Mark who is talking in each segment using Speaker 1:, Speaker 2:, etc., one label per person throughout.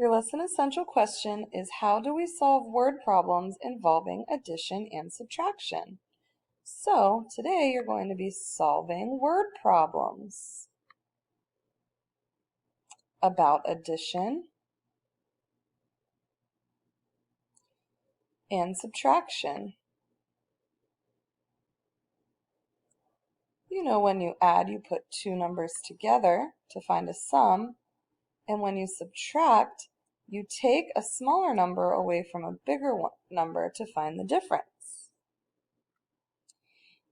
Speaker 1: Your lesson essential question is, how do we solve word problems involving addition and subtraction? So today you're going to be solving word problems about addition and subtraction. You know, when you add, you put two numbers together to find a sum, and when you subtract, you take a smaller number away from a bigger number to find the difference.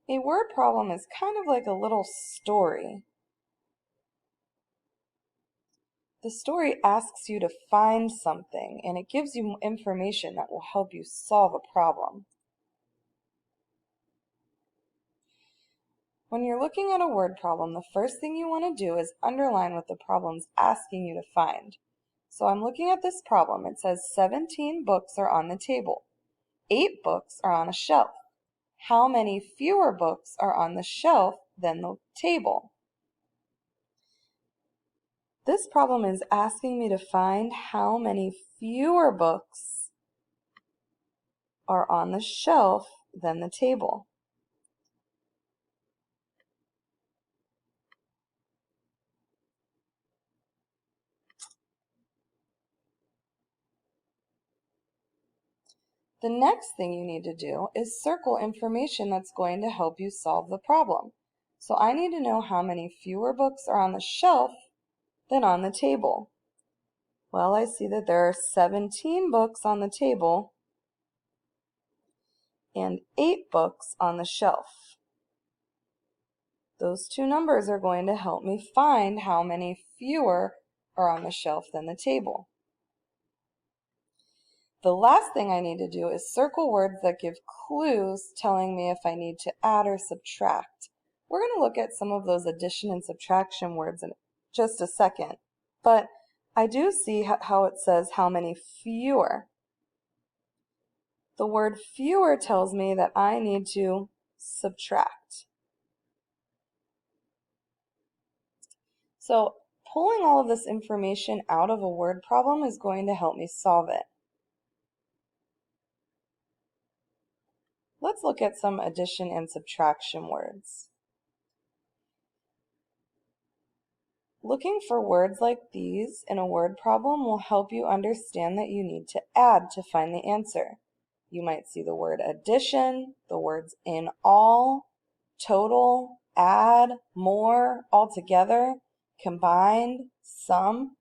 Speaker 1: A word problem is kind of like a little story. The story asks you to find something, and it gives you information that will help you solve a problem. When you're looking at a word problem, the first thing you want to do is underline what the problem's asking you to find. So I'm looking at this problem. It says 17 books are on the table. 8 books are on a shelf. How many fewer books are on the shelf than the table? This problem is asking me to find how many fewer books are on the shelf than the table. The next thing you need to do is circle information that's going to help you solve the problem. So I need to know how many fewer books are on the shelf than on the table. Well, I see that there are 17 books on the table and 8 books on the shelf. Those two numbers are going to help me find how many fewer are on the shelf than the table. The last thing I need to do is circle words that give clues telling me if I need to add or subtract. We're going to look at some of those addition and subtraction words in just a second, but I do see how it says how many fewer. The word fewer tells me that I need to subtract. So pulling all of this information out of a word problem is going to help me solve it. Let's look at some addition and subtraction words. Looking for words like these in a word problem will help you understand that you need to add to find the answer. You might see the word addition, the words in all, total, add, more, altogether, combined, sum.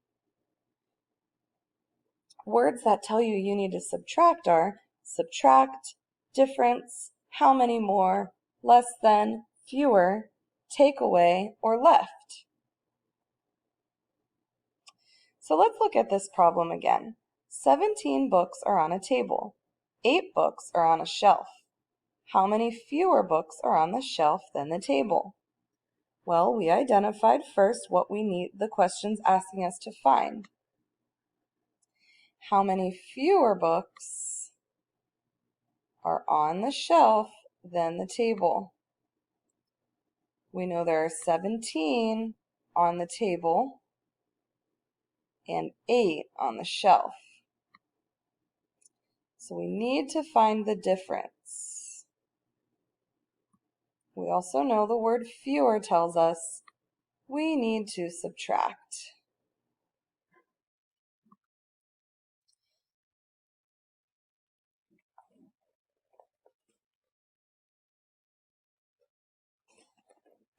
Speaker 1: Words that tell you you need to subtract are subtract, difference, how many more, less than, fewer, take away, or left. So let's look at this problem again. 17 books are on a table. 8 books are on a shelf. How many fewer books are on the shelf than the table? Well, we identified first what we need, the question's asking us to find. How many fewer books are on the shelf than the table? We know there are 17 on the table and 8 on the shelf. So we need to find the difference. We also know the word fewer tells us we need to subtract.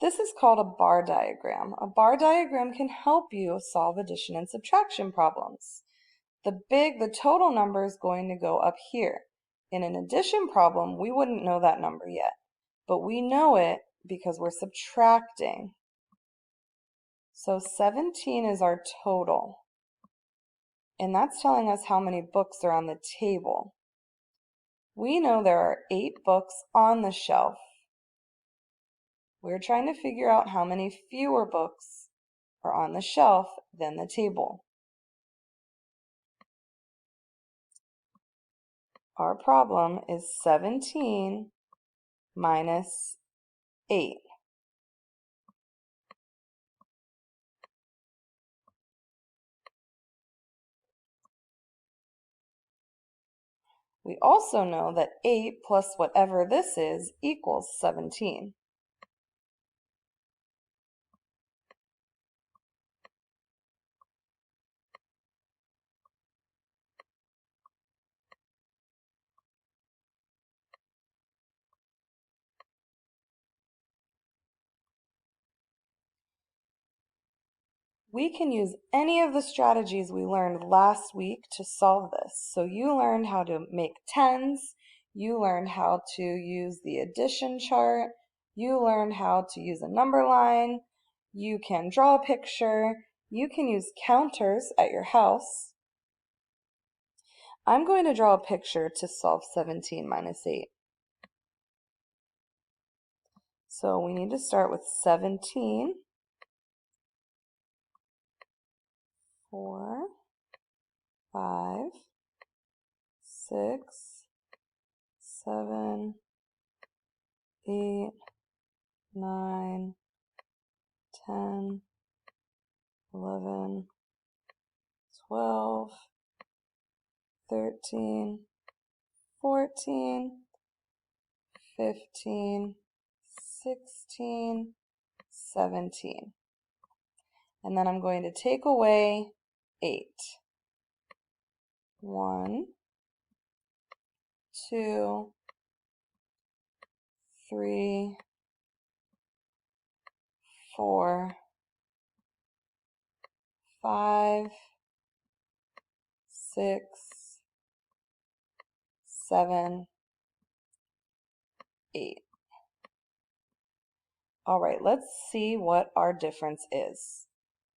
Speaker 1: This is called a bar diagram. A bar diagram can help you solve addition and subtraction problems. The total number is going to go up here. In an addition problem, we wouldn't know that number yet, but we know it because we're subtracting. So 17 is our total, and that's telling us how many books are on the table. We know there are 8 books on the shelf. We're trying to figure out how many fewer books are on the shelf than the table. Our problem is 17 minus 8. We also know that 8 plus whatever this is equals 17. We can use any of the strategies we learned last week to solve this. So you learned how to make tens, you learned how to use the addition chart, you learned how to use a number line, you can draw a picture, you can use counters at your house. I'm going to draw a picture to solve 17 minus 8. So we need to start with 17. 4, 5, 6, 7, 8, 9, 10, 11, 12, 13, 14, 15, 16, 17. And then I'm going to take away 8. 1, 2, 3, 4, 5, 6, 7, 8. All right, let's see what our difference is.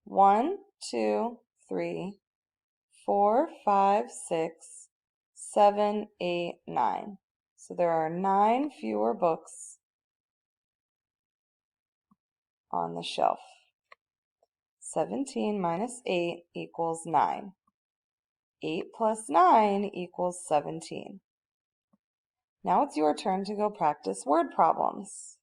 Speaker 1: 1, 2, 3, 4, 5, 6, 7, 8, 9. So there are 9 fewer books on the shelf. 17 minus 8 equals 9. 8 plus 9 equals 17. Now it's your turn to go practice word problems.